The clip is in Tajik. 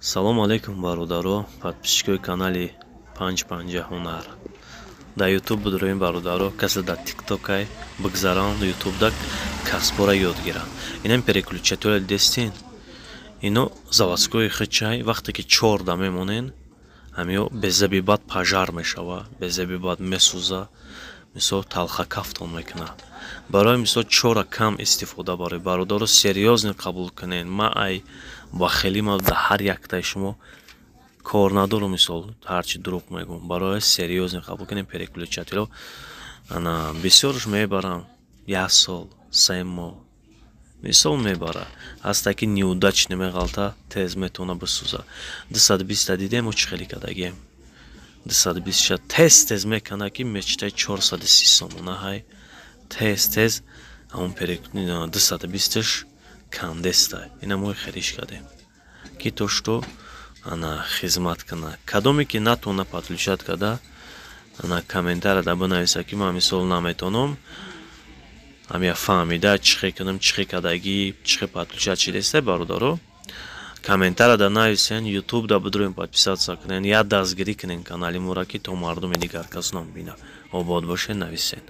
Салом алейкум бародаро, подписчикои канали 550 ҳунар. Дар YouTube бидроим бародаро, касе дар TikTok ай бигзаран YouTube да касбора ёд гира. Инам переключатель дестин. Ино заводской хичай, вақте ки 4 да мемонен, ҳамиё безаби бад пажар мешава, безаби бад месуза, мисол талха кафтон мекунад. Барои мисол 4 кам истифода барои бародаро серьёзно қабул кунен. Ма ай ба хели ма да ҳар яктаи шумо кор надору, мисол ҳарчи дурӯғ мегӯм. Барои серьёзно қабул кунен переключатело. Ана бисёрш мебарам 1 сол, 3 моҳ. Мисол мебара. Ҳаста ки неудач намеғалта тез метавона бисӯза. 220 дидем о чӣ хеле кадагем. 226 тез мекана ки мечитай 430 сомона ҳай. Тез ҳамон переключатело 220-ш кандестай. Ина мо хериш кардем. Ки то што ана хизмат кана. Кадоме ки натавона подключат када, ана комментария да бинависа ки ман мисол наметавонам. Ҳамия фаҳмида чихе кунам, чихе кадаги, чихе подключат чӣ дестай бародаро. Комментария да нависен, YouTube да бидроим подписаться кунен, я дастгирӣ кунен канали мора ки то мардуми дигар кас набинад. Обод бошед, нависен.